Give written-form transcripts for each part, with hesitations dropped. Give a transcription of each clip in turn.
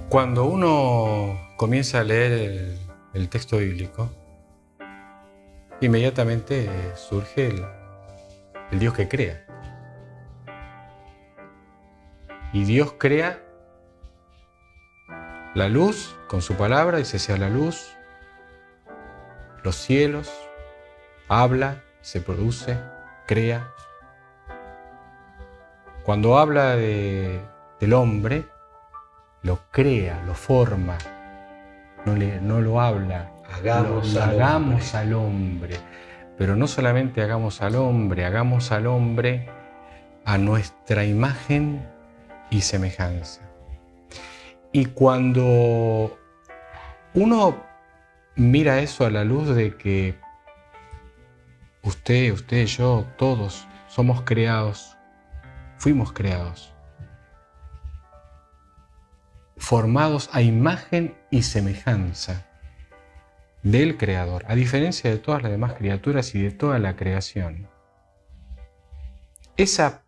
Cuando uno comienza a leer el texto bíblico, inmediatamente surge el Dios que crea. Y Dios crea la luz con su palabra, dice sea la luz, los cielos, habla, se produce, crea. Cuando habla del hombre, lo crea, lo forma, no lo habla. Hagamos al hombre. Pero no solamente hagamos al hombre a nuestra imagen y semejanza. Y cuando uno mira eso a la luz de que usted, yo, todos somos creados, fuimos creados, formados a imagen y semejanza del Creador, a diferencia de todas las demás criaturas y de toda la creación. Esa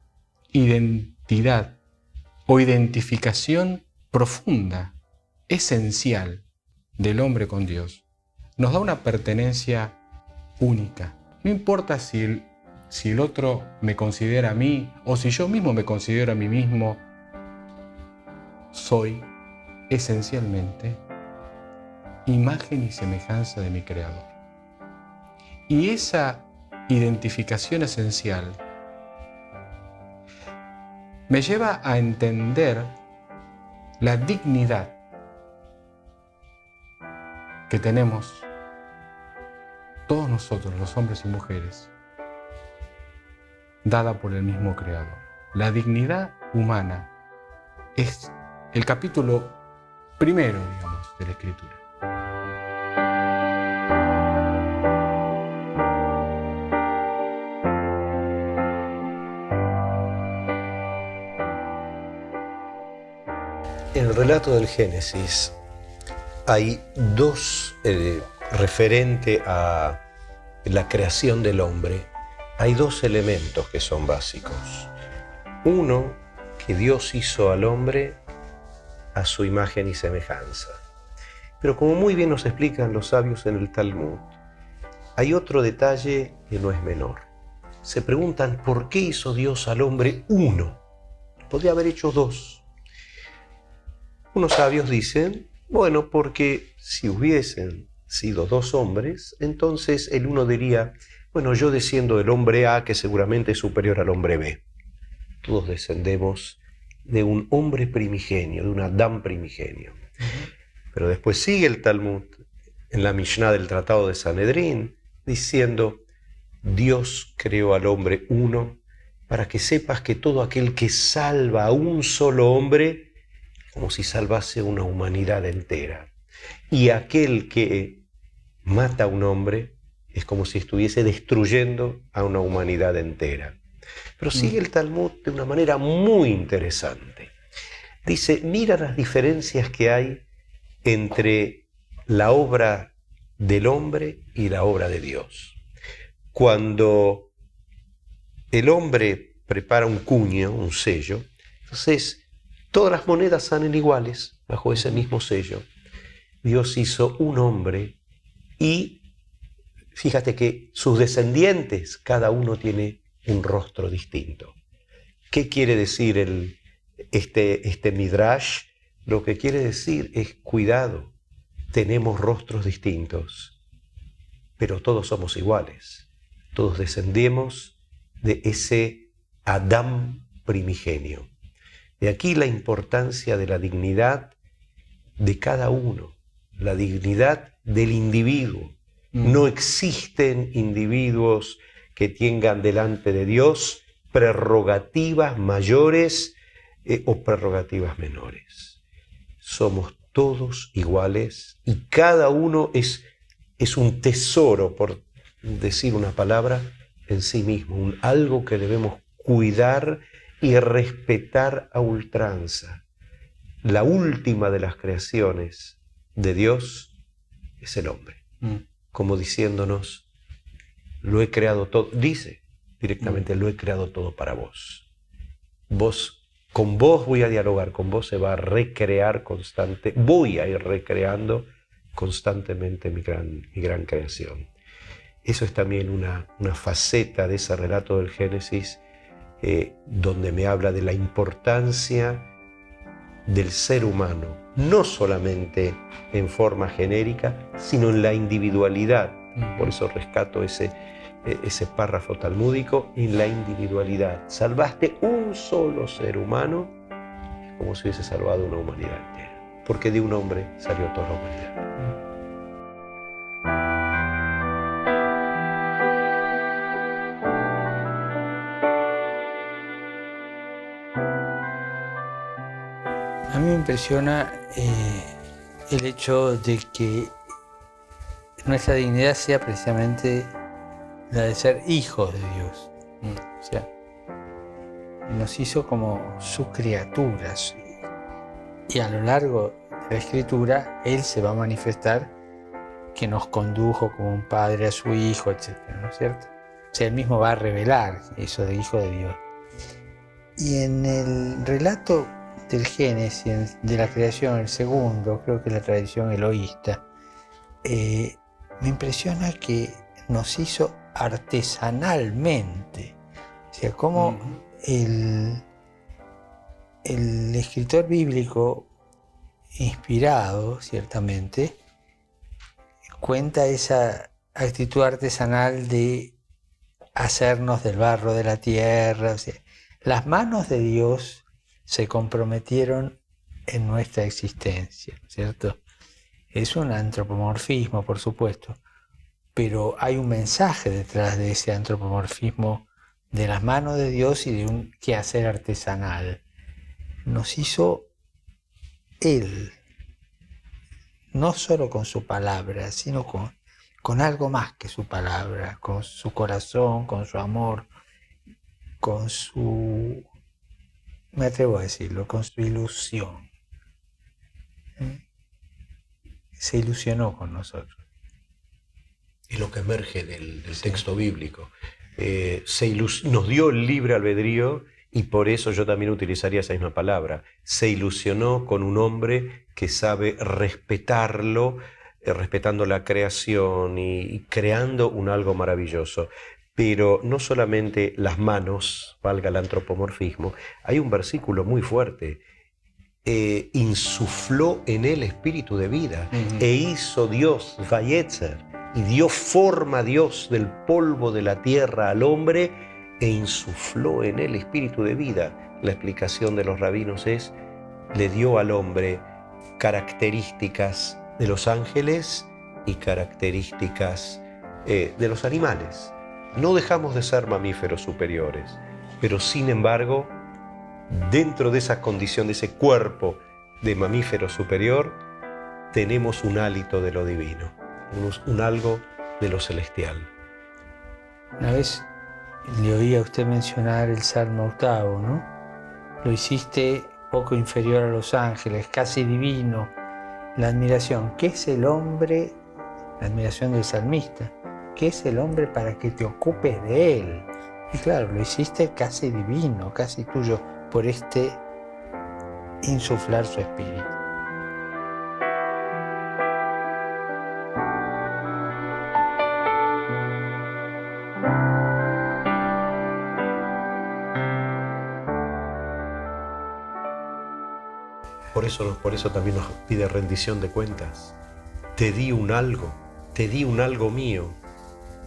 identidad o identificación profunda, esencial del hombre con Dios, nos da una pertenencia única. No importa si el otro me considera a mí o si yo mismo me considero a mí mismo, soy esencialmente imagen y semejanza de mi Creador. Y esa identificación esencial me lleva a entender la dignidad que tenemos todos nosotros, los hombres y mujeres, dada por el mismo Creador. La dignidad humana es el capítulo primero, digamos, de la Escritura. En el relato del Génesis hay dos, referente a la creación del hombre, hay dos elementos que son básicos. Uno, que Dios hizo al hombre a su imagen y semejanza. Pero como muy bien nos explican los sabios en el Talmud, hay otro detalle que no es menor. Se preguntan por qué hizo Dios al hombre uno. Podría haber hecho dos. Unos sabios dicen, bueno, porque si hubiesen sido dos hombres, entonces el uno diría, bueno, yo desciendo del hombre A, que seguramente es superior al hombre B. Todos descendemos de un hombre primigenio, de un Adán primigenio. Pero después sigue el Talmud, en la Mishnah del Tratado de Sanedrín, diciendo, Dios creó al hombre uno, para que sepas que todo aquel que salva a un solo hombre, como si salvase una humanidad entera. Y aquel que mata a un hombre es como si estuviese destruyendo a una humanidad entera. Pero sigue el Talmud de una manera muy interesante. Dice, mira las diferencias que hay entre la obra del hombre y la obra de Dios. Cuando el hombre prepara un cuño, un sello, entonces todas las monedas salen iguales bajo ese mismo sello. Dios hizo un hombre y fíjate que sus descendientes, cada uno tiene un rostro distinto. ¿Qué quiere decir este Midrash? Lo que quiere decir es, cuidado, tenemos rostros distintos, pero todos somos iguales. Todos descendemos de ese Adán primigenio. De aquí la importancia de la dignidad de cada uno, la dignidad del individuo. No existen individuos que tengan delante de Dios prerrogativas mayores o prerrogativas menores. Somos todos iguales y cada uno es un tesoro, por decir una palabra, en sí mismo, algo que debemos cuidar y respetar a ultranza. La última de las creaciones de Dios es el hombre. Como diciéndonos, lo he creado todo, dice directamente, lo he creado todo para vos. Vos Con vos voy a dialogar, con vos se va a recrear voy a ir recreando constantemente mi gran creación. Eso es también una faceta de ese relato del Génesis, donde me habla de la importancia del ser humano, no solamente en forma genérica, sino en la individualidad. Por eso rescato ese párrafo talmúdico, en la individualidad. Salvaste un solo ser humano, como si hubiese salvado una humanidad entera, porque de un hombre salió toda la humanidad. A mí me impresiona el hecho de que nuestra dignidad sea precisamente la de ser hijos de Dios. O sea, nos hizo como sus criaturas. Y a lo largo de la Escritura, Él se va a manifestar que nos condujo como un padre a su hijo, etc. ¿No es cierto? O sea, Él mismo va a revelar eso de hijo de Dios. Y en el relato del Génesis, de la creación, el segundo, creo que la tradición eloísta, me impresiona que nos hizo artesanalmente. O sea, cómo el escritor bíblico, inspirado ciertamente, cuenta esa actitud artesanal de hacernos del barro de la tierra. O sea, las manos de Dios se comprometieron en nuestra existencia, ¿cierto? Es un antropomorfismo, por supuesto, pero hay un mensaje detrás de ese antropomorfismo de las manos de Dios y de un quehacer artesanal. Nos hizo Él, no solo con su palabra, sino con algo más que su palabra, con su corazón, con su amor, con su, me atrevo a decirlo, con su ilusión. Se ilusionó con nosotros. Es lo que emerge del texto bíblico. Nos dio el libre albedrío, y por eso yo también utilizaría esa misma palabra. Se ilusionó con un hombre que sabe respetarlo, respetando la creación y creando un algo maravilloso. Pero no solamente las manos, valga el antropomorfismo, hay un versículo muy fuerte. Insufló en él espíritu de vida, e hizo Dios, Vayetzer, y dio forma a Dios del polvo de la tierra al hombre, e insufló en él espíritu de vida. La explicación de los rabinos es: le dio al hombre características de los ángeles y características de los animales. No dejamos de ser mamíferos superiores, pero sin embargo, dentro de esa condición, de ese cuerpo de mamífero superior, tenemos un hálito de lo divino, un algo de lo celestial. Una vez le oí a usted mencionar el Salmo 8, ¿no? Lo hiciste poco inferior a los ángeles, casi divino. La admiración, ¿qué es el hombre? La admiración del salmista, ¿qué es el hombre para que te ocupes de él? Y claro, lo hiciste casi divino, casi tuyo, por este insuflar su espíritu. Por eso también nos pide rendición de cuentas. Te di un algo mío.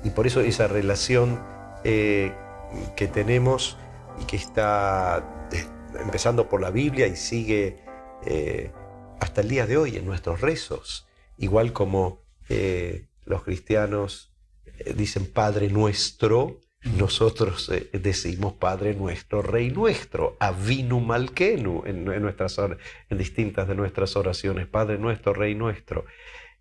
Y por eso esa relación que tenemos y que está empezando por la Biblia y sigue hasta el día de hoy en nuestros rezos. Igual como los cristianos dicen Padre Nuestro, nosotros decimos Padre Nuestro, Rey Nuestro, Avinu Malkenu en distintas de nuestras oraciones, Padre Nuestro, Rey Nuestro.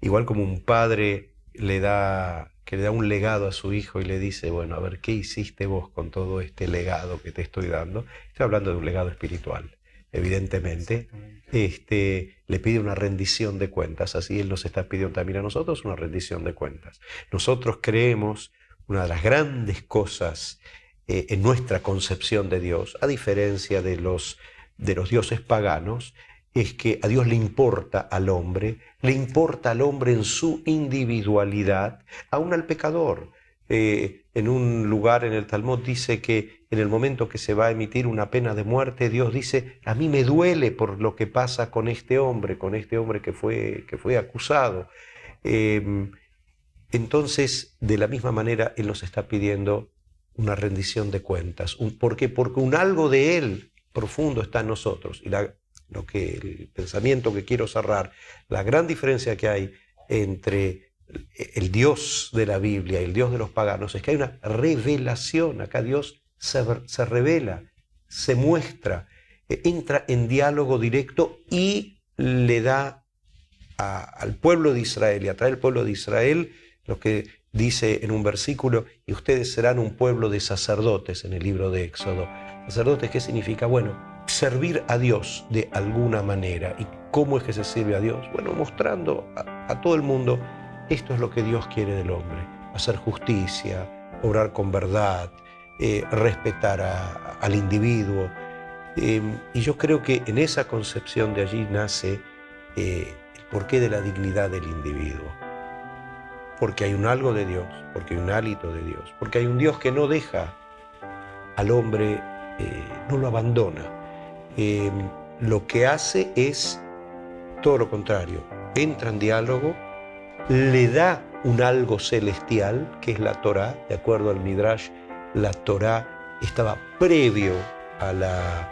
Igual como un padre que le da un legado a su hijo y le dice, bueno, a ver, ¿qué hiciste vos con todo este legado que te estoy dando? Estoy hablando de un legado espiritual, evidentemente. Le pide una rendición de cuentas, así Él nos está pidiendo también a nosotros una rendición de cuentas. Nosotros creemos, una de las grandes cosas en nuestra concepción de Dios, a diferencia de los de los dioses paganos es que a Dios le importa al hombre en su individualidad, aún al pecador. En un lugar en el Talmud dice que en el momento que se va a emitir una pena de muerte, Dios dice: a mí me duele por lo que pasa con este hombre que fue acusado. Entonces, de la misma manera, Él nos está pidiendo una rendición de cuentas. ¿Por qué? Porque un algo de Él profundo está en nosotros. Y el pensamiento que quiero cerrar, la gran diferencia que hay entre el Dios de la Biblia y el Dios de los paganos es que hay una revelación. Acá Dios se revela, se muestra, entra en diálogo directo y le da al pueblo de Israel y atrae al pueblo de Israel lo que dice en un versículo: y ustedes serán un pueblo de sacerdotes, en el libro de Éxodo. ¿Sacerdotes qué significa? Bueno, servir a Dios de alguna manera. ¿Y cómo es que se sirve a Dios? Bueno, mostrando a todo el mundo: esto es lo que Dios quiere del hombre: hacer justicia, obrar con verdad, respetar al individuo. Y yo creo que en esa concepción de allí nace el porqué de la dignidad del individuo. Porque hay un algo de Dios, porque hay un hálito de Dios, porque hay un Dios que no deja al hombre, no lo abandona. Lo que hace es todo lo contrario: entra en diálogo, le da un algo celestial, que es la Torá. De acuerdo al Midrash, la Torá estaba previo a la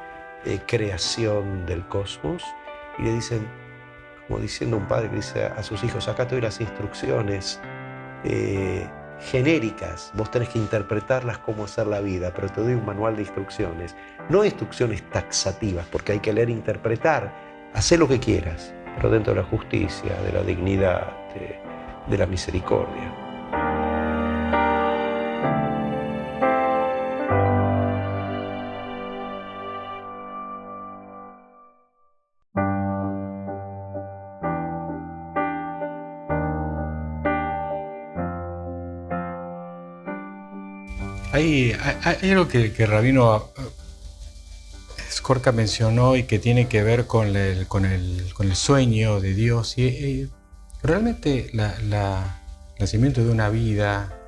creación del cosmos, y le dicen, como diciendo un padre que dice a sus hijos: acá te doy las instrucciones genéricas, vos tenés que interpretarlas cómo hacer la vida, pero te doy un manual de instrucciones, no instrucciones taxativas, porque hay que leer e interpretar. Hacé lo que quieras, pero dentro de la justicia, de la dignidad, de la misericordia. Hay algo que Rabino Skorka mencionó y que tiene que ver con el sueño de Dios. Y realmente el nacimiento de una vida,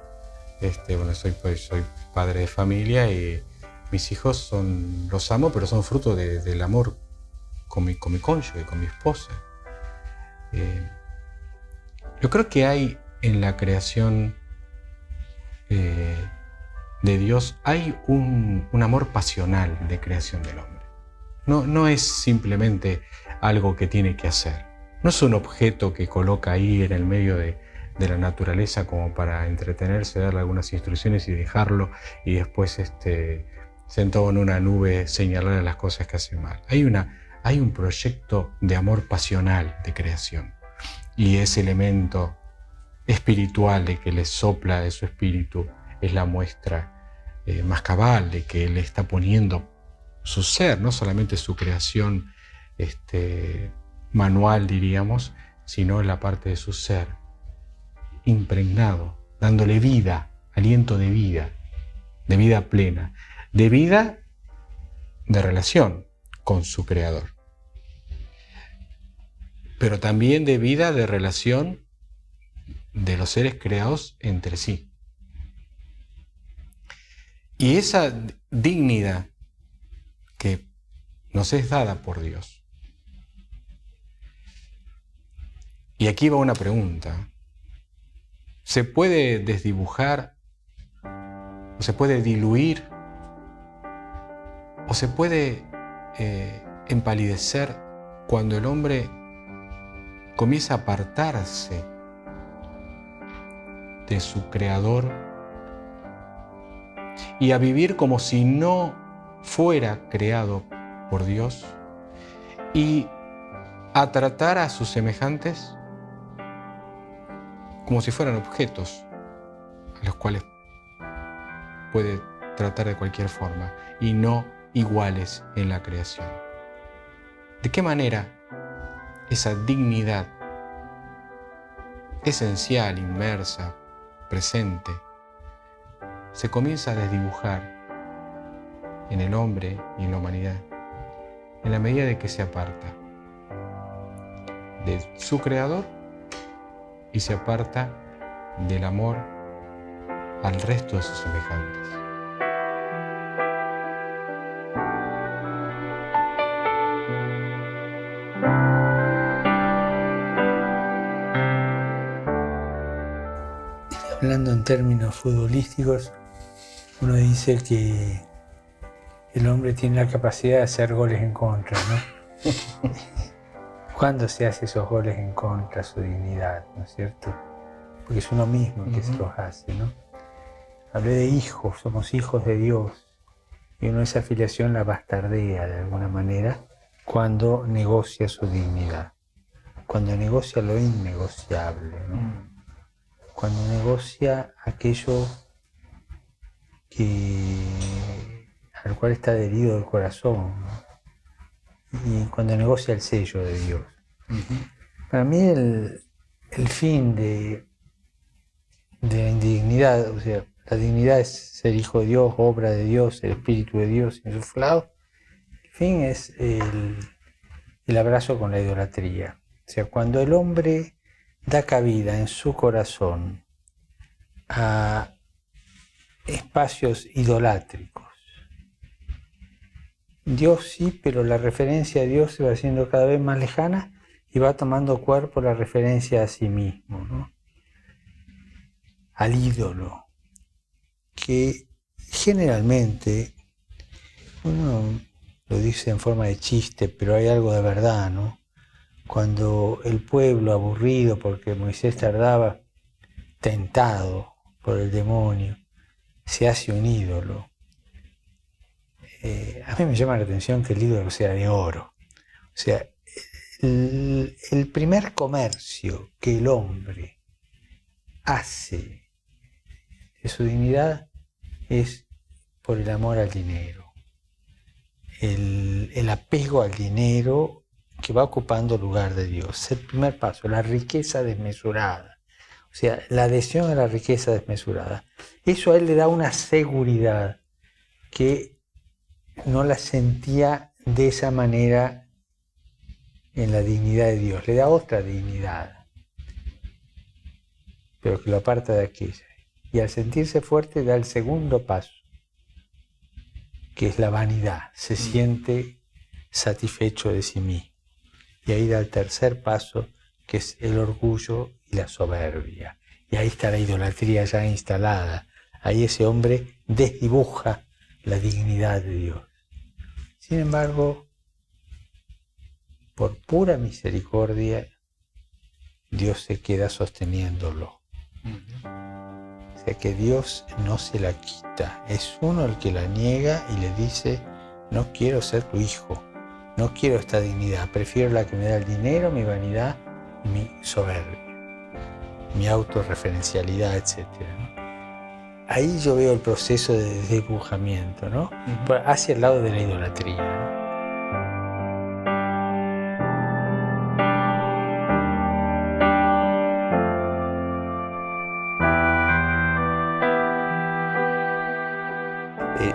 soy padre de familia y mis hijos los amo, pero son fruto del amor con mi cónyuge, con mi esposa. Yo creo que hay en la creación de Dios, hay un amor pasional de creación del hombre. No es simplemente algo que tiene que hacer. No es un objeto que coloca ahí en el medio de la naturaleza como para entretenerse, darle algunas instrucciones y dejarlo, y después sentado en una nube señalar las cosas que hace mal. Hay un proyecto de amor pasional de creación, y ese elemento espiritual de que le sopla de su espíritu es la muestra más cabal de que Él está poniendo su ser, no solamente su creación manual, diríamos, sino en la parte de su ser, impregnado, dándole vida, aliento de vida plena, de vida de relación con su Creador, pero también de vida de relación de los seres creados entre sí. Y esa dignidad que nos es dada por Dios. Y aquí va una pregunta. ¿Se puede desdibujar? ¿O se puede diluir? ¿O se puede empalidecer cuando el hombre comienza a apartarse de su Creador y a vivir como si no fuera creado por Dios, y a tratar a sus semejantes como si fueran objetos a los cuales puede tratar de cualquier forma y no iguales en la creación? ¿De qué manera esa dignidad esencial, inmersa, presente, se comienza a desdibujar en el hombre y en la humanidad? en la medida de que se aparta de su Creador y se aparta del amor al resto de sus semejantes. Hablando en términos futbolísticos, uno dice que el hombre tiene la capacidad de hacer goles en contra, ¿no? ¿Cuándo se hace esos goles en contra? Su dignidad, ¿no es cierto? Porque es uno mismo el que se los hace, ¿no? Hablé de hijos, somos hijos de Dios, y uno esa afiliación la bastardea de alguna manera cuando negocia su dignidad, cuando negocia lo innegociable, ¿no? Cuando negocia aquello al cual está adherido el corazón, ¿no? Y cuando negocia el sello de Dios. Para mí el fin de la indignidad, o sea, la dignidad es ser hijo de Dios, obra de Dios, el Espíritu de Dios insuflado. El fin es el abrazo con la idolatría. O sea, cuando el hombre da cabida en su corazón a espacios idolátricos. Dios sí, pero la referencia a Dios se va haciendo cada vez más lejana y va tomando cuerpo la referencia a sí mismo, ¿no? Al ídolo, que generalmente, uno lo dice en forma de chiste, pero hay algo de verdad, ¿no? Cuando el pueblo, aburrido porque Moisés tardaba, tentado por el demonio, se hace un ídolo. A mí me llama la atención que el ídolo sea de oro. O sea, el primer comercio que el hombre hace de su dignidad es por el amor al dinero. El apego al dinero que va ocupando lugar de Dios. El primer paso, la riqueza desmesurada. O sea, la adhesión a la riqueza desmesurada. Eso a él le da una seguridad que no la sentía de esa manera en la dignidad de Dios. Le da otra dignidad, pero que lo aparta de aquella. Y al sentirse fuerte da el segundo paso, que es la vanidad. Se siente satisfecho de sí mismo. Y ahí da el tercer paso, que es el orgullo y la soberbia. Y ahí está la idolatría ya instalada. Ahí ese hombre desdibuja la dignidad de Dios. Sin embargo, por pura misericordia, Dios se queda sosteniéndolo. O sea que Dios no se la quita. Es uno el que la niega y le dice, no quiero ser tu hijo. No quiero esta dignidad, prefiero la que me da el dinero, mi vanidad, mi soberbia, mi autorreferencialidad, etc., ¿no? Ahí yo veo el proceso de desdibujamiento, ¿no? Hacia el lado de la idolatría, ¿no?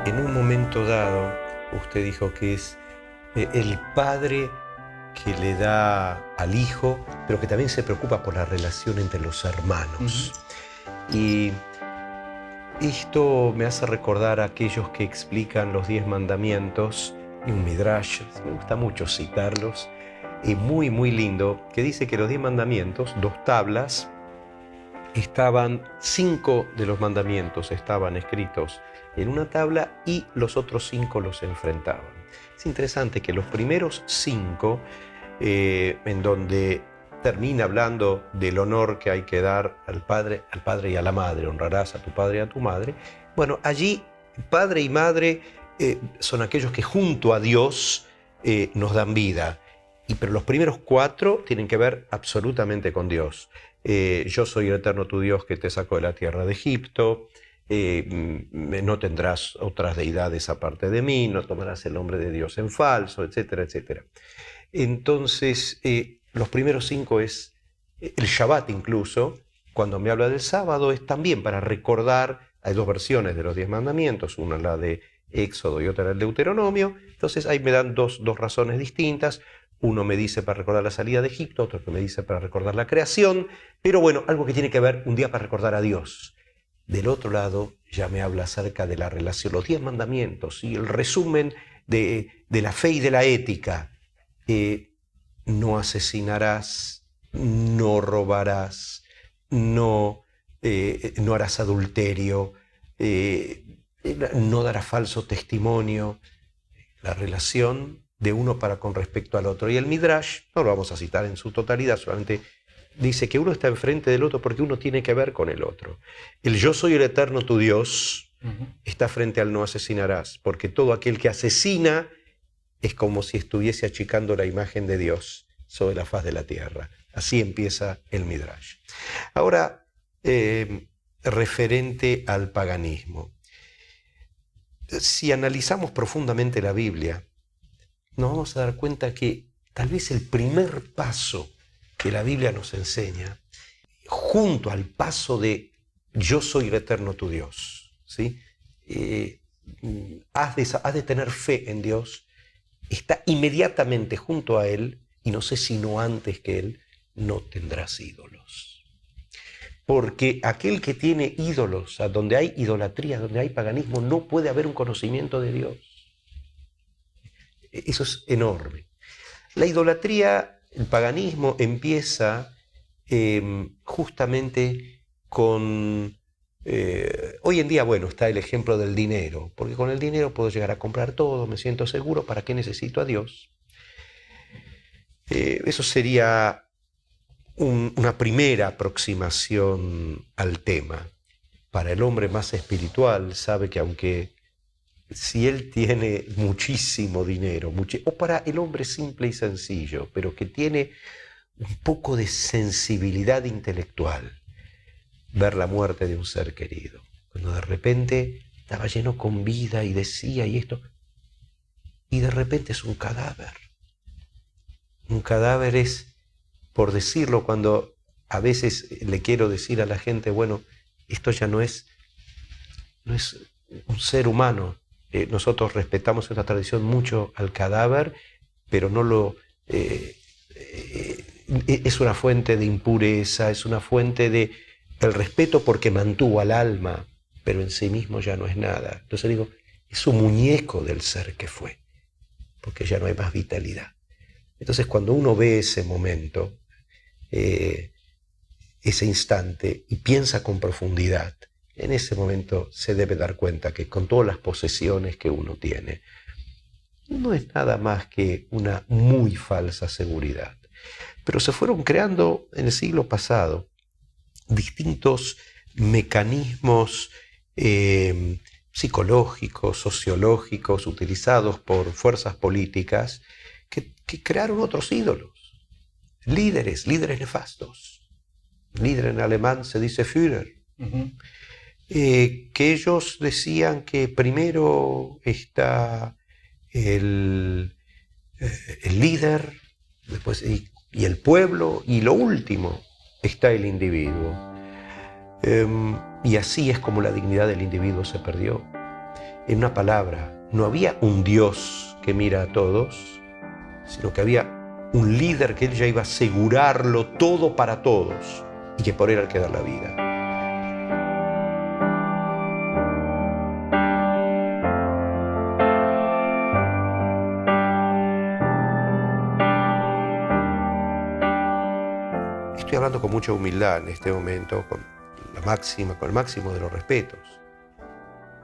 En un momento dado, usted dijo que es el padre que le da al hijo, pero que también se preocupa por la relación entre los hermanos. Y esto me hace recordar a aquellos que explican los 10 mandamientos, y un midrash, me gusta mucho citarlos, y muy, muy lindo, que dice que los 10 mandamientos, 2 tablas, 5 de los mandamientos estaban escritos en una tabla y los otros 5 los enfrentaban. Es interesante que los primeros 5, en donde termina hablando del honor que hay que dar al padre y a la madre, honrarás a tu padre y a tu madre. Bueno, allí padre y madre son aquellos que junto a Dios nos dan vida. Pero los primeros 4 tienen que ver absolutamente con Dios. Yo soy el eterno tu Dios que te sacó de la tierra de Egipto. No tendrás otras deidades aparte de mí, no tomarás el nombre de Dios en falso, etcétera, etcétera. Entonces, los primeros 5 es el Shabbat incluso, cuando me habla del sábado, es también para recordar, hay 2 versiones de los 10 mandamientos, una la de Éxodo y otra era el Deuteronomio. Entonces ahí me dan dos razones distintas. Uno me dice para recordar la salida de Egipto, otro que me dice para recordar la creación, pero bueno, algo que tiene que ver un día para recordar a Dios. Del otro lado ya me habla acerca de la relación, los 10 mandamientos y el resumen de la fe y de la ética. No asesinarás, no robarás, no harás adulterio, no darás falso testimonio. La relación de uno para con respecto al otro. Y el Midrash, no lo vamos a citar en su totalidad, solamente dice que uno está enfrente del otro porque uno tiene que ver con el otro. El yo soy el eterno tu Dios está frente al no asesinarás, porque todo aquel que asesina es como si estuviese achicando la imagen de Dios sobre la faz de la tierra. Así empieza el Midrash. Ahora, referente al paganismo. Si analizamos profundamente la Biblia, nos vamos a dar cuenta que tal vez el primer paso que la Biblia nos enseña, junto al paso de yo soy el eterno tu Dios, ¿sí? Has de tener fe en Dios, está inmediatamente junto a Él, y no sé si no antes que Él, no tendrás ídolos. Porque aquel que tiene ídolos, donde hay idolatría, donde hay paganismo, no puede haber un conocimiento de Dios. Eso es enorme. La idolatría, el paganismo, empieza justamente con... hoy en día, bueno, está el ejemplo del dinero, porque con el dinero puedo llegar a comprar todo, me siento seguro, ¿para qué necesito a Dios? Eso sería una primera aproximación al tema. Para el hombre más espiritual sabe que aunque si él tiene muchísimo dinero, o para el hombre simple y sencillo, pero que tiene un poco de sensibilidad intelectual, ver la muerte de un ser querido, cuando de repente estaba lleno con vida y decía y esto, y de repente es un cadáver. Un cadáver es, por decirlo, cuando a veces le quiero decir a la gente, bueno, esto ya no es un ser humano. Nosotros respetamos en la tradición mucho al cadáver, pero no lo... es una fuente de impureza, es una fuente de el respeto porque mantuvo al alma, pero en sí mismo ya no es nada. Entonces digo, es un muñeco del ser que fue, porque ya no hay más vitalidad. Entonces cuando uno ve ese momento, ese instante, y piensa con profundidad, en ese momento se debe dar cuenta que con todas las posesiones que uno tiene, no es nada más que una muy falsa seguridad. Pero se fueron creando en el siglo pasado distintos mecanismos psicológicos, sociológicos, utilizados por fuerzas políticas que crearon otros ídolos, líderes nefastos. Líder en alemán se dice Führer. Que ellos decían que primero está el líder, después y el pueblo, y lo último está el individuo. Y así es como la dignidad del individuo se perdió. En una palabra, no había un Dios que mira a todos, sino que había un líder que él ya iba a asegurarlo todo para todos y que por él hay que dar la vida. Estoy hablando con mucha humildad en este momento, con el máximo de los respetos,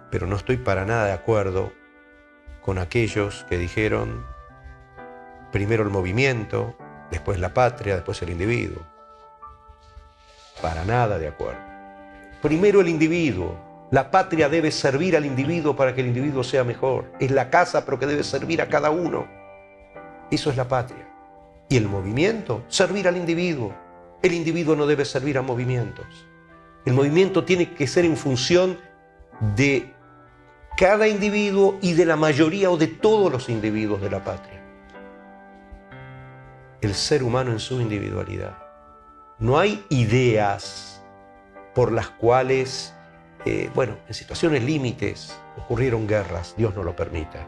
pero no estoy para nada de acuerdo con aquellos que dijeron primero el movimiento, después la patria, después el individuo. Para nada de acuerdo. Primero el individuo. La patria debe servir al individuo para que el individuo sea mejor. Es la casa, pero que debe servir a cada uno. Eso es la patria. Y el movimiento, servir al individuo. El individuo no debe servir a movimientos. El movimiento tiene que ser en función de cada individuo y de la mayoría o de todos los individuos de la patria. El ser humano en su individualidad. No hay ideas por las cuales Bueno, en situaciones límites ocurrieron guerras, Dios no lo permita,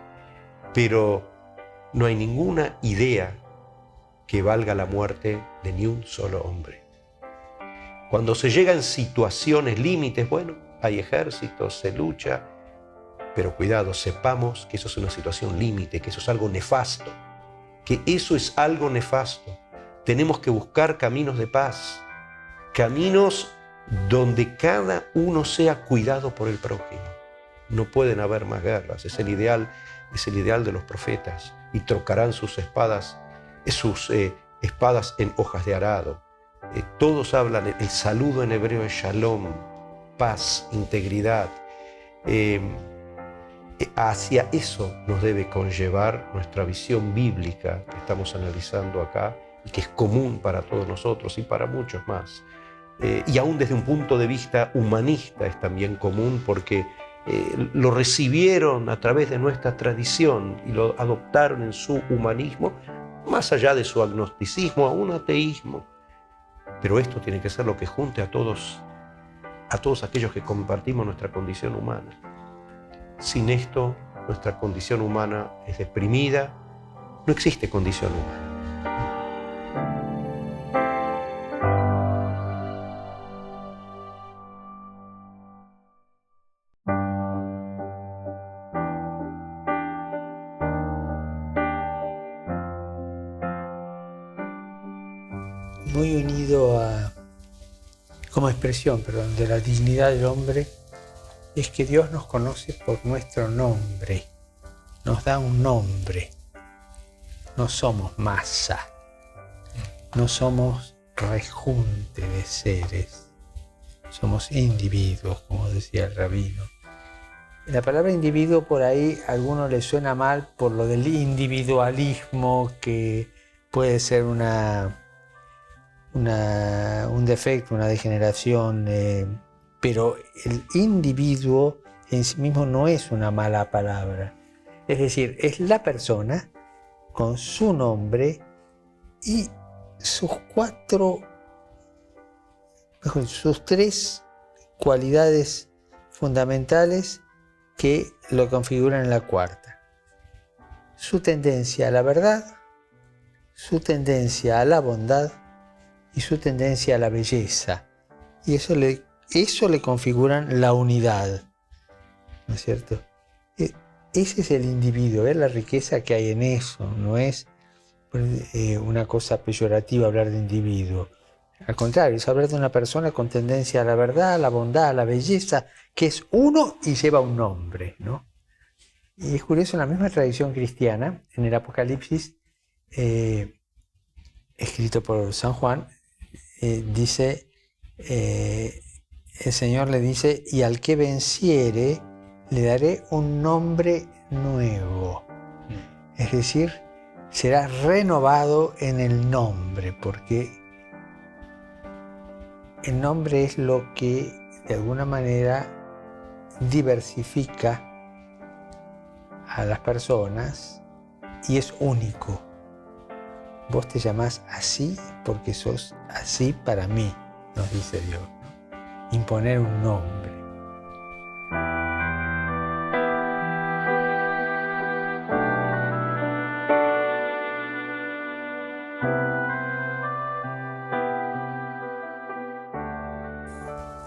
pero no hay ninguna idea que valga la muerte de ni un solo hombre. Cuando se llega en situaciones límites, bueno, hay ejércitos, se lucha, pero cuidado, sepamos que eso es una situación límite, que eso es algo nefasto, que eso es algo nefasto. Tenemos que buscar caminos de paz, caminos donde cada uno sea cuidado por el prójimo. No pueden haber más guerras, es el ideal de los profetas, y trocarán sus espadas en hojas de arado. Todos hablan, el saludo en hebreo es shalom, paz, integridad. Hacia eso nos debe conllevar nuestra visión bíblica que estamos analizando acá y que es común para todos nosotros y para muchos más. Y aún desde un punto de vista humanista es también común, porque lo recibieron a través de nuestra tradición y lo adoptaron en su humanismo, más allá de su agnosticismo, aún ateísmo. Pero esto tiene que ser lo que junte a todos aquellos que compartimos nuestra condición humana. Sin esto, nuestra condición humana es deprimida, no existe condición humana. Muy unido como expresión, de la dignidad del hombre, es que Dios nos conoce por nuestro nombre, nos da un nombre. No somos masa, no somos rejunte de seres, somos individuos, como decía el rabino. La palabra individuo por ahí a algunos les suena mal por lo del individualismo, que puede ser un defecto, una degeneración, pero el individuo en sí mismo no es una mala palabra. Es decir, es la persona con su nombre y sus tres cualidades fundamentales que lo configuran en la cuarta. Su tendencia a la verdad, su tendencia a la bondad y su tendencia a la belleza. Y eso le configuran la unidad, ¿no es cierto? Ese es el individuo, ver la riqueza que hay en eso. No es una cosa peyorativa hablar de individuo. Al contrario, es hablar de una persona con tendencia a la verdad, a la bondad, a la belleza, que es uno y lleva un nombre, ¿no? Y es curioso, en la misma tradición cristiana, en el Apocalipsis, escrito por San Juan, dice, el Señor le dice, y al que venciere le daré un nombre nuevo. Es decir, será renovado en el nombre, porque el nombre es lo que de alguna manera diversifica a las personas y es único. Vos te llamás así porque sos así para mí, nos dice Dios, ¿no? Imponer un nombre.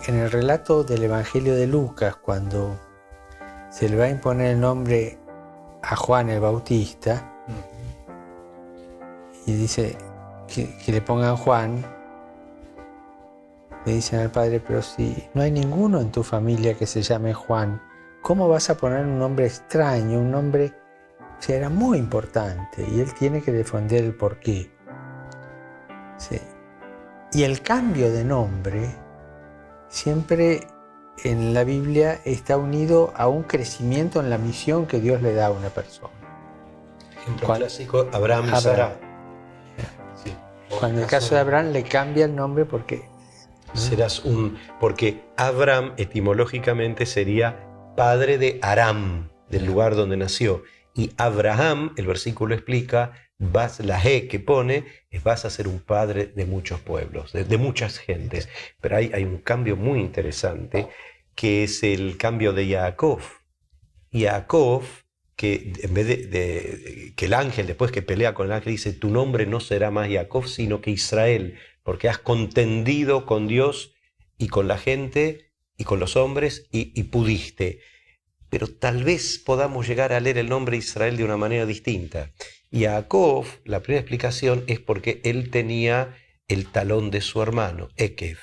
En el relato del Evangelio de Lucas, cuando se le va a imponer el nombre a Juan el Bautista, y dice que le pongan Juan, le dicen al padre, pero si no hay ninguno en tu familia que se llame Juan, ¿cómo vas a poner un nombre extraño? Un nombre, o sea, era muy importante, y él tiene que defender el porqué. Sí. Y el cambio de nombre siempre en la Biblia está unido a un crecimiento en la misión que Dios le da a una persona. Ejemplo clásico, Abraham y Sara. Sí. Cuando en el caso de Abraham le cambia el nombre porque porque Abraham etimológicamente sería padre de Aram, del lugar donde nació. Y Abraham, el versículo explica, la G que pone, vas a ser un padre de muchos pueblos, de muchas gentes. Pero hay un cambio muy interesante que es el cambio de Jacob. Jacob, que en vez que el ángel, después que pelea con el ángel, dice, tu nombre no será más Jacob, sino que Israel, porque has contendido con Dios y con la gente y con los hombres y pudiste. Pero tal vez podamos llegar a leer el nombre Israel de una manera distinta. Jacob, la primera explicación es porque él tenía el talón de su hermano, Ekev,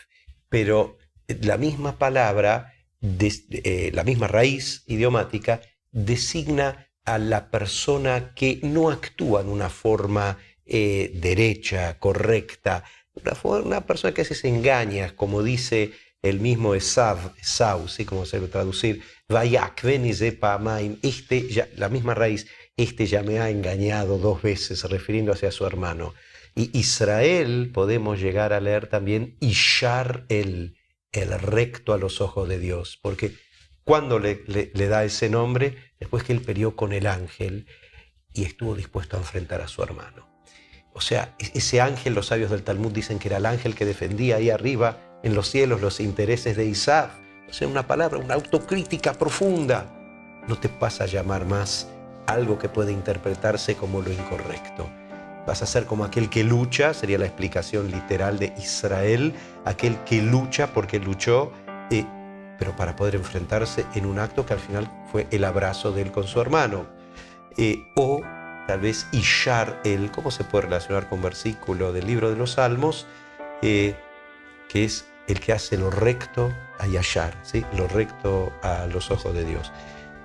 pero la misma palabra, la misma raíz idiomática, designa a la persona que no actúa en una forma derecha, correcta, una persona que se engaña, como dice el mismo Esau, ¿sí? Como se lo traducir, Vayak, la misma raíz, este ya me ha engañado 2 veces, refiriéndose a su hermano. Y Israel podemos llegar a leer también Ishar el recto a los ojos de Dios, porque cuando le da ese nombre, después que él peleó con el ángel y estuvo dispuesto a enfrentar a su hermano. O sea, ese ángel, los sabios del Talmud dicen que era el ángel que defendía ahí arriba en los cielos los intereses de Isaac. O sea, una palabra, una autocrítica profunda. No te vas a llamar más algo que puede interpretarse como lo incorrecto. Vas a ser como aquel que lucha, sería la explicación literal de Israel, aquel que lucha porque luchó, pero para poder enfrentarse en un acto que al final fue el abrazo de él con su hermano. O tal vez Ishar el, ¿cómo se puede relacionar con versículo del libro de los Salmos? Que es el que hace lo recto a Yashar, ¿sí? Lo recto a los ojos de Dios.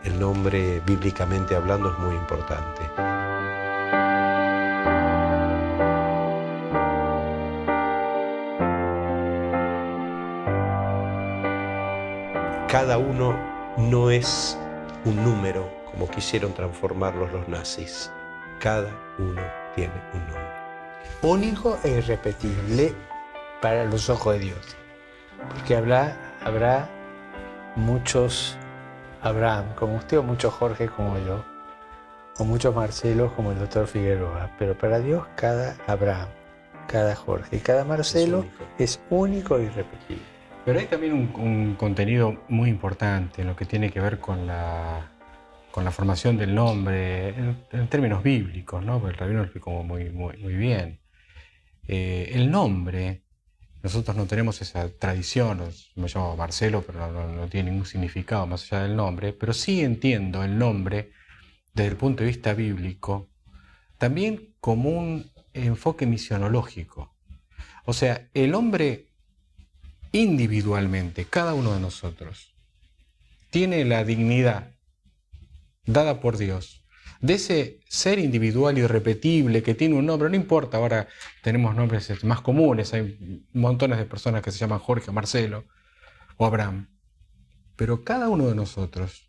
El nombre, bíblicamente hablando, es muy importante. Cada uno no es un número, como quisieron transformarlos los nazis. Cada uno tiene un nombre. Único e irrepetible para los ojos de Dios. Porque habrá muchos Abraham como usted, o muchos Jorge como yo, o muchos Marcelos como el doctor Figueroa. Pero para Dios cada Abraham, cada Jorge y cada Marcelo es único e irrepetible. Pero hay también un contenido muy importante en lo que tiene que ver con la formación del nombre, en términos bíblicos, ¿no? Porque el rabino lo explicó muy bien. El nombre, nosotros no tenemos esa tradición, me llamo Marcelo, pero no tiene ningún significado más allá del nombre, pero sí entiendo el nombre desde el punto de vista bíblico, también como un enfoque misionológico. O sea, el hombre individualmente, cada uno de nosotros, tiene la dignidad dada por Dios, de ese ser individual irrepetible que tiene un nombre. No importa, ahora tenemos nombres más comunes, hay montones de personas que se llaman Jorge, Marcelo o Abraham, pero cada uno de nosotros,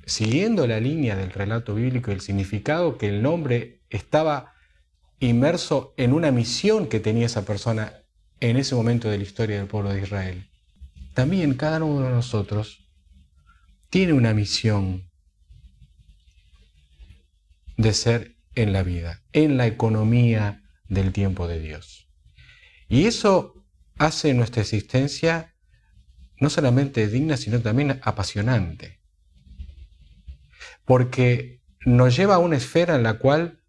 siguiendo la línea del relato bíblico y el significado que el nombre estaba inmerso en una misión que tenía esa persona en ese momento de la historia del pueblo de Israel, también cada uno de nosotros tiene una misión de ser en la vida, en la economía del tiempo de Dios. Y eso hace nuestra existencia no solamente digna, sino también apasionante. Porque nos lleva a una esfera en la cual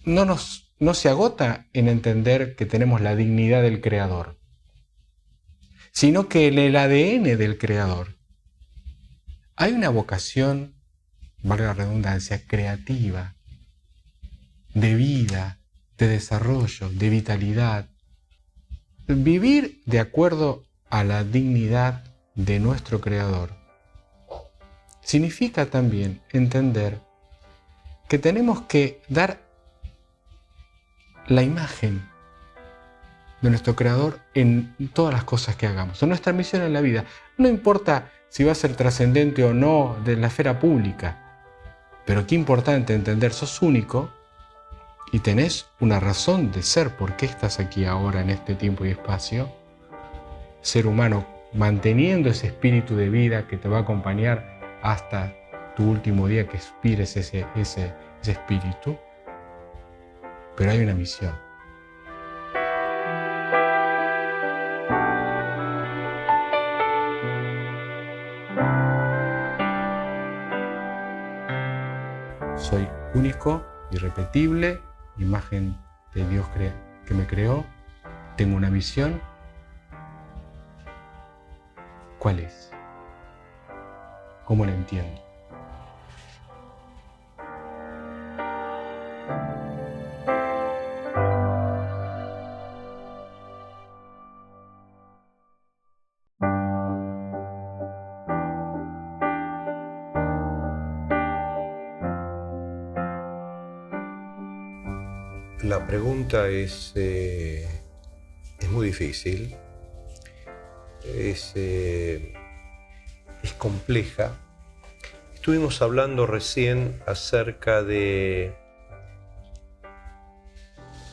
no se agota en entender que tenemos la dignidad del Creador, sino que en el ADN del Creador hay una vocación, valga la redundancia, creativa, de vida, de desarrollo, de vitalidad. Vivir de acuerdo a la dignidad de nuestro Creador significa también entender que tenemos que dar la imagen de nuestro Creador en todas las cosas que hagamos, en nuestra misión en la vida. No importa si va a ser trascendente o no de la esfera pública, pero qué importante entender, sos único y tenés una razón de ser. ¿Por qué estás aquí ahora en este tiempo y espacio? Ser humano, manteniendo ese espíritu de vida que te va a acompañar hasta tu último día, que expires ese espíritu. Pero hay una misión. Soy único, irrepetible, imagen de Dios que me creó. Tengo una misión. ¿Cuál es? ¿Cómo la entiendo? La pregunta es muy difícil, es compleja. Estuvimos hablando recién acerca de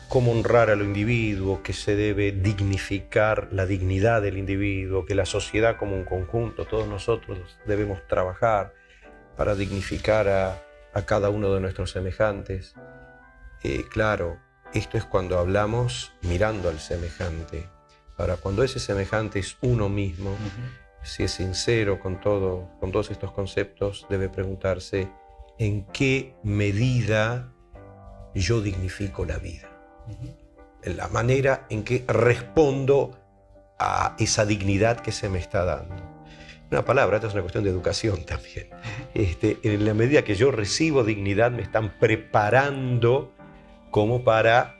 cómo honrar a lo individuo, que se debe dignificar la dignidad del individuo, que la sociedad como un conjunto, todos nosotros debemos trabajar para dignificar a cada uno de nuestros semejantes. Claro, esto es cuando hablamos mirando al semejante. Ahora, cuando ese semejante es uno mismo, si es sincero con todos estos conceptos, debe preguntarse en qué medida yo dignifico la vida. En la manera en que respondo a esa dignidad que se me está dando. Una palabra, esta es una cuestión de educación también. En la medida que yo recibo dignidad, me están preparando como para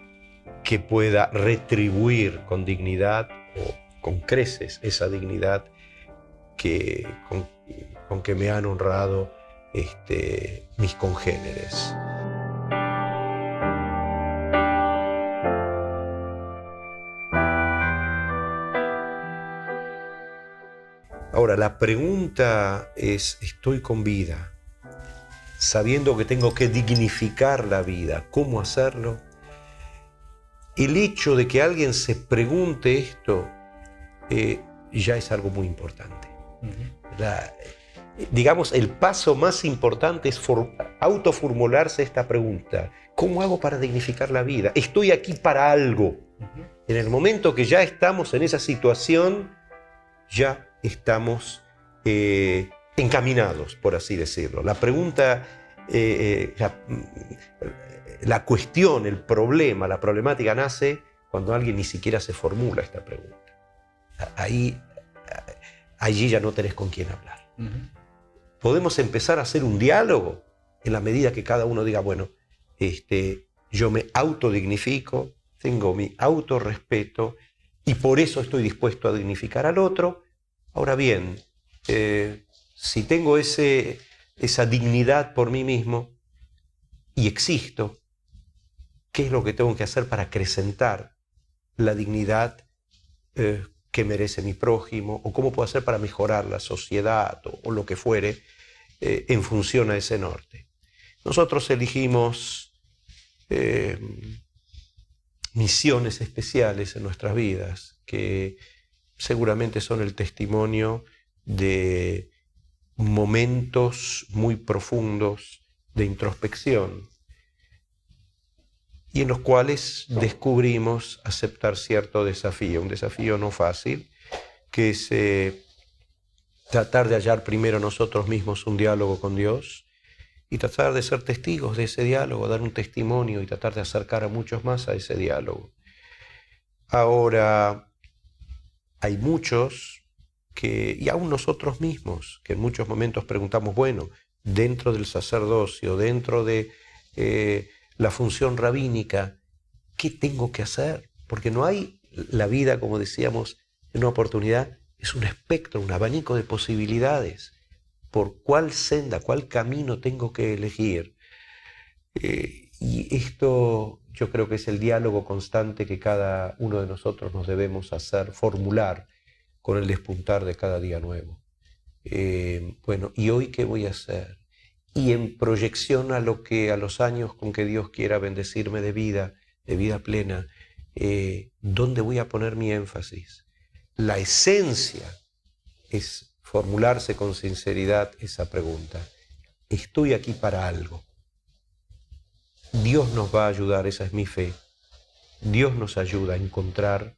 que pueda retribuir con dignidad o con creces esa dignidad con que me han honrado mis congéneres. Ahora, la pregunta es, ¿estoy con vida? Sabiendo que tengo que dignificar la vida, ¿cómo hacerlo? El hecho de que alguien se pregunte esto ya es algo muy importante. Digamos, el paso más importante es autoformularse esta pregunta. ¿Cómo hago para dignificar la vida? Estoy aquí para algo. En el momento que ya estamos en esa situación, ya estamos encaminados, por así decirlo. La pregunta, la cuestión, el problema, la problemática nace cuando alguien ni siquiera se formula esta pregunta. Allí ya no tenés con quién hablar. Podemos empezar a hacer un diálogo en la medida que cada uno diga, bueno, yo me autodignifico, tengo mi autorrespeto y por eso estoy dispuesto a dignificar al otro. Ahora bien, si tengo esa dignidad por mí mismo y existo, ¿qué es lo que tengo que hacer para acrecentar la dignidad que merece mi prójimo? ¿O cómo puedo hacer para mejorar la sociedad o lo que fuere en función a ese norte? Nosotros elegimos misiones especiales en nuestras vidas que seguramente son el testimonio de momentos muy profundos de introspección y en los cuales descubrimos aceptar cierto desafío, un desafío no fácil, que es tratar de hallar primero nosotros mismos un diálogo con Dios y tratar de ser testigos de ese diálogo, dar un testimonio y tratar de acercar a muchos más a ese diálogo. Ahora, hay muchos y aún nosotros mismos, que en muchos momentos preguntamos, bueno, dentro del sacerdocio, dentro de la función rabínica, ¿qué tengo que hacer? Porque no hay la vida, como decíamos, en una oportunidad, es un espectro, un abanico de posibilidades. ¿Por cuál senda, cuál camino tengo que elegir? Y esto yo creo que es el diálogo constante que cada uno de nosotros nos debemos hacer, formular con el despuntar de cada día nuevo. Bueno, ¿y hoy qué voy a hacer? Y en proyección a los años con que Dios quiera bendecirme de vida plena, ¿dónde voy a poner mi énfasis? La esencia es formularse con sinceridad esa pregunta. ¿Estoy aquí para algo? Dios nos va a ayudar, esa es mi fe. Dios nos ayuda a encontrar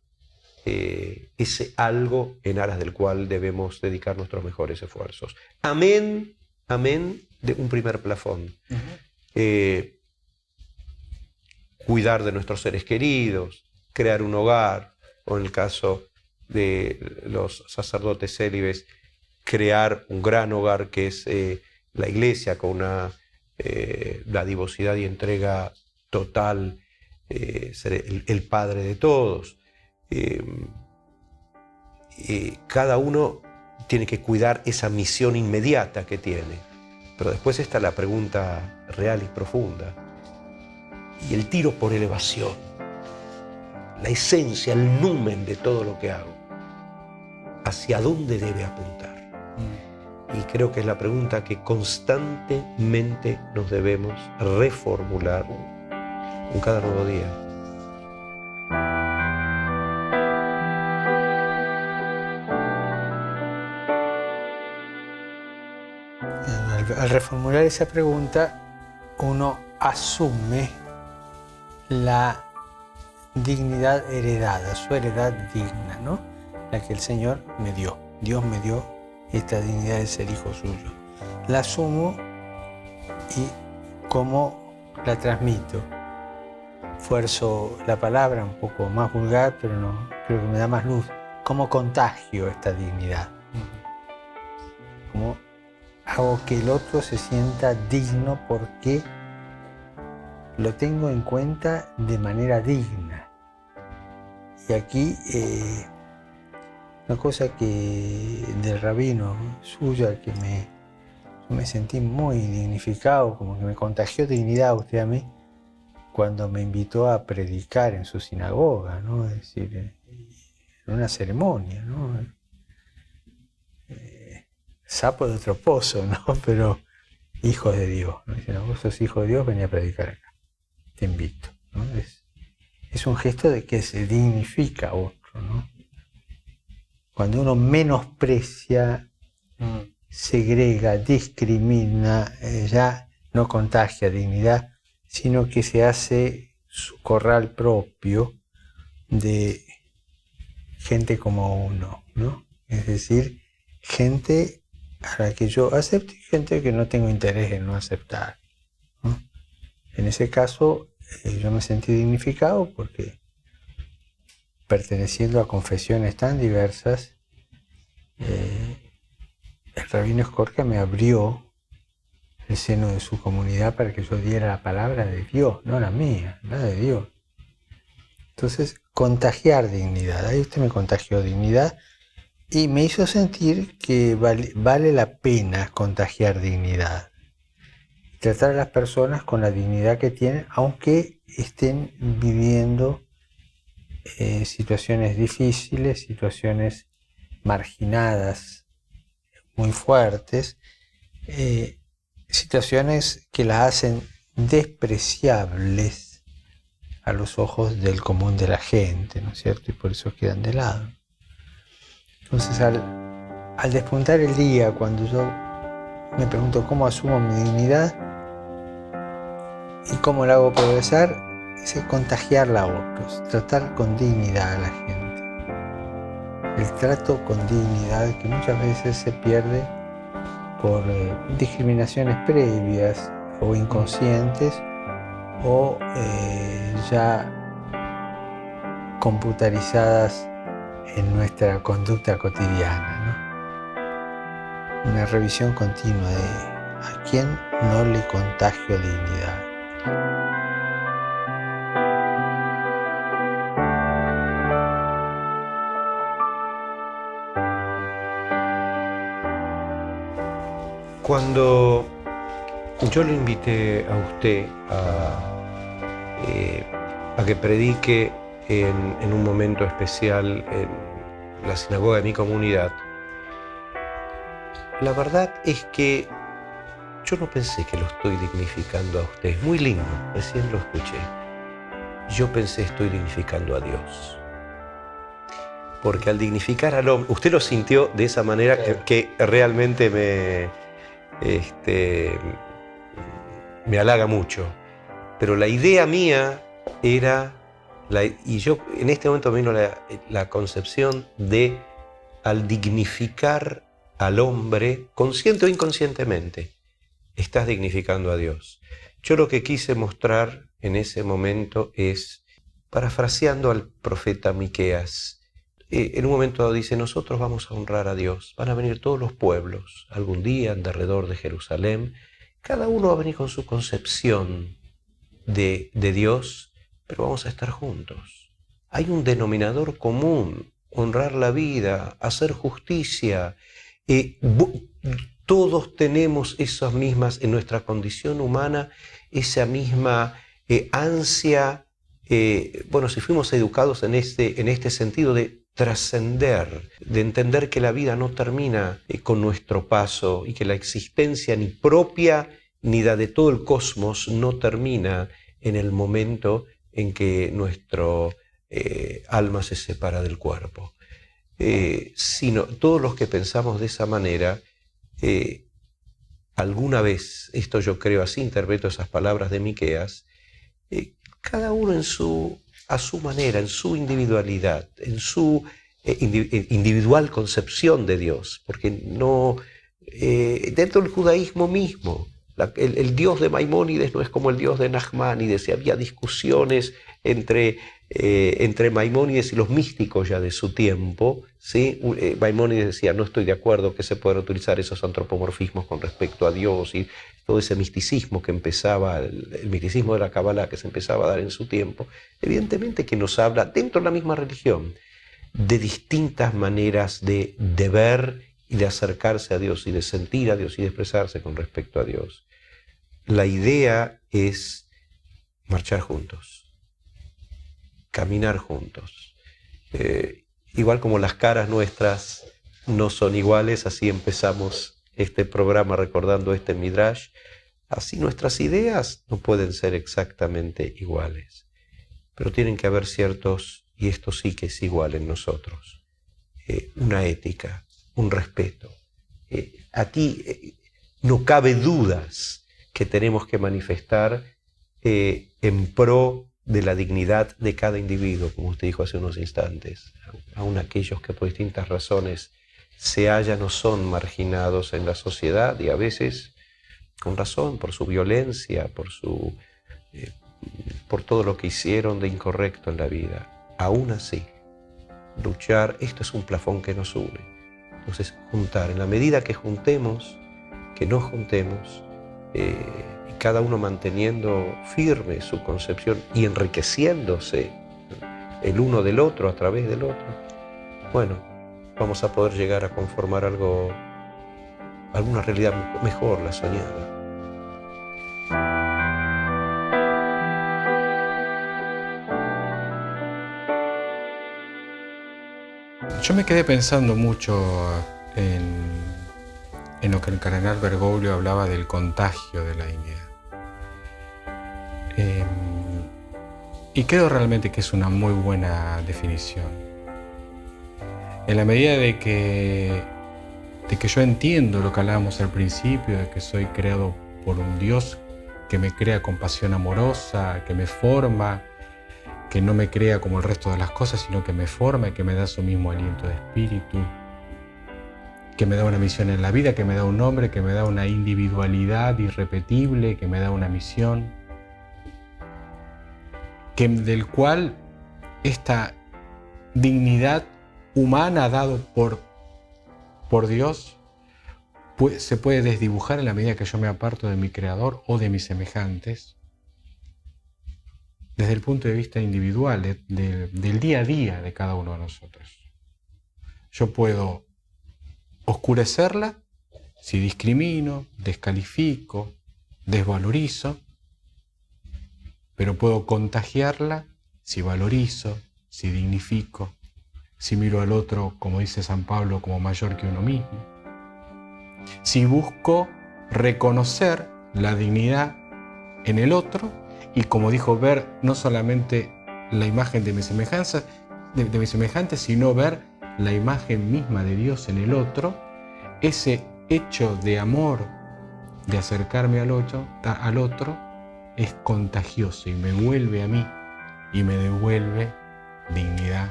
ese algo en aras del cual debemos dedicar nuestros mejores esfuerzos. Amén, amén, de un primer plafón. cuidar de nuestros seres queridos, crear un hogar, o en el caso de los sacerdotes célibes, crear un gran hogar que es la iglesia, con una dadivosidad y entrega total, ser el padre de todos. Cada uno tiene que cuidar esa misión inmediata que tiene, pero después está la pregunta real y profunda, y el tiro por elevación, la esencia, el numen de todo lo que hago, ¿hacia dónde debe apuntar? Y creo que es la pregunta que constantemente nos debemos reformular en cada nuevo día. Al reformular esa pregunta, uno asume la dignidad heredada, su heredad digna, ¿no? La que el Señor me dio. Dios me dio esta dignidad de ser hijo suyo. La asumo y cómo la transmito. Fuerzo la palabra un poco más vulgar, pero no, creo que me da más luz. ¿Cómo contagio esta dignidad? ¿Cómo hago que el otro se sienta digno porque lo tengo en cuenta de manera digna? Y aquí una cosa que del rabino suya que yo me sentí muy dignificado, como que me contagió dignidad usted a mí, cuando me invitó a predicar en su sinagoga, ¿no? Es decir, en una ceremonia, ¿no? Sapo de otro pozo, ¿no? Pero hijos de Dios, ¿no? Dicen, vos sos hijo de Dios, vení a predicar acá, te invito, ¿no? Es un gesto de que se dignifica a otro, ¿no? Cuando uno menosprecia, segrega, discrimina, ya no contagia dignidad, sino que se hace su corral propio de gente como uno, ¿no? Es decir, gente a la que yo acepto y gente que no tengo interés en no aceptar, ¿no? En ese caso, yo me sentí dignificado porque, perteneciendo a confesiones tan diversas, el rabino Skorka me abrió el seno de su comunidad para que yo diera la palabra de Dios, no la mía, la de Dios. Entonces, contagiar dignidad. Ahí usted me contagió dignidad y me hizo sentir que vale la pena contagiar dignidad. Tratar a las personas con la dignidad que tienen, aunque estén viviendo situaciones difíciles, situaciones marginadas, muy fuertes, situaciones que las hacen despreciables a los ojos del común de la gente, ¿no es cierto? Y por eso quedan de lado. Entonces, al despuntar el día, cuando yo me pregunto cómo asumo mi dignidad y cómo la hago progresar, es contagiarla a otros, tratar con dignidad a la gente. El trato con dignidad que muchas veces se pierde por discriminaciones previas o inconscientes o ya computarizadas en nuestra conducta cotidiana, ¿no? Una revisión continua de a quién no le contagio dignidad. Cuando yo le invité a usted a que predique en un momento especial en la sinagoga de mi comunidad, la verdad es que yo no pensé que lo estoy dignificando a usted. Es muy lindo, recién lo escuché. Yo pensé estoy dignificando a Dios. Porque al dignificar al hombre, usted lo sintió de esa manera que realmente me halaga mucho. Pero la idea mía era, y yo en este momento me vino la concepción de, al dignificar al hombre, consciente o inconscientemente, estás dignificando a Dios. Yo lo que quise mostrar en ese momento es, parafraseando al profeta Miqueas, en un momento dado dice, nosotros vamos a honrar a Dios, van a venir todos los pueblos, algún día en derredor de Jerusalén, cada uno va a venir con su concepción de Dios, pero vamos a estar juntos. Hay un denominador común, honrar la vida, hacer justicia. Todos tenemos esas mismas, en nuestra condición humana, esa misma ansia, si fuimos educados en este sentido de trascender, de entender que la vida no termina con nuestro paso y que la existencia ni propia ni la de todo el cosmos no termina en el momento en que nuestro alma se separa del cuerpo. Sino todos los que pensamos de esa manera, alguna vez, esto yo creo, así interpreto esas palabras de Miqueas, cada uno a su manera, en su individualidad, en su individual concepción de Dios, porque no, dentro del judaísmo mismo, el Dios de Maimónides no es como el Dios de Nachmanides, y había discusiones entre Maimónides y los místicos ya de su tiempo, ¿sí? Maimónides decía, no estoy de acuerdo que se puedan utilizar esos antropomorfismos con respecto a Dios, y todo ese misticismo que empezaba, el misticismo de la Kabbalah que se empezaba a dar en su tiempo, evidentemente que nos habla, dentro de la misma religión, de distintas maneras de ver y de acercarse a Dios, y de sentir a Dios, y de expresarse con respecto a Dios. La idea es marchar juntos, caminar juntos. Igual como las caras nuestras no son iguales, así empezamos este programa recordando este Midrash, así nuestras ideas no pueden ser exactamente iguales, pero tienen que haber ciertos, y esto sí que es igual en nosotros, una ética, un respeto. Aquí no cabe dudas que tenemos que manifestar en pro de la dignidad de cada individuo, como usted dijo hace unos instantes, aun aquellos que por distintas razones se hallan o son marginados en la sociedad, y a veces con razón, por su violencia, por todo lo que hicieron de incorrecto en la vida. Aún así, luchar, esto es un plafón que nos une. Entonces, juntar, en la medida que juntemos, que nos juntemos, y cada uno manteniendo firme su concepción y enriqueciéndose el uno del otro a través del otro, bueno, vamos a poder llegar a conformar alguna realidad mejor, la soñada. Yo me quedé pensando mucho en lo que el cardenal Bergoglio hablaba del contagio de la dignidad. Y creo realmente que es una muy buena definición. En la medida de que yo entiendo lo que hablábamos al principio, de que soy creado por un Dios que me crea con pasión amorosa, que me forma, que no me crea como el resto de las cosas, sino que me forma y que me da su mismo aliento de espíritu, que me da una misión en la vida, que me da un nombre, que me da una individualidad irrepetible, que me da una misión, del cual esta dignidad humana dado por Dios se puede desdibujar en la medida que yo me aparto de mi Creador o de mis semejantes, desde el punto de vista individual, del día a día de cada uno de nosotros. Yo puedo oscurecerla si discrimino, descalifico, desvalorizo, pero puedo contagiarla si valorizo, si dignifico, si miro al otro, como dice San Pablo, como mayor que uno mismo. Si busco reconocer la dignidad en el otro y, como dijo, ver no solamente la imagen de mi semejanza, de mi semejante, sino ver la imagen misma de Dios en el otro, ese hecho de amor, de acercarme al otro, es contagioso y me vuelve a mí y me devuelve dignidad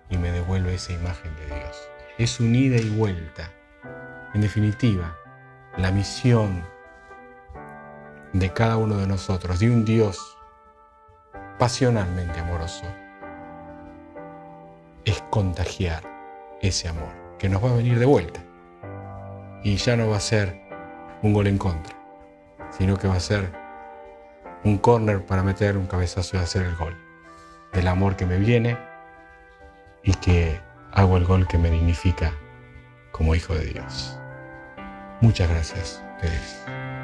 y me devuelve esa imagen de Dios. Es un ida y vuelta. En definitiva, la misión de cada uno de nosotros, de un Dios pasionalmente amoroso, es contagiar ese amor, que nos va a venir de vuelta. Y ya no va a ser un gol en contra, sino que va a ser un córner para meter un cabezazo y hacer el gol. Del amor que me viene y que hago el gol que me dignifica como hijo de Dios. Muchas gracias, ustedes.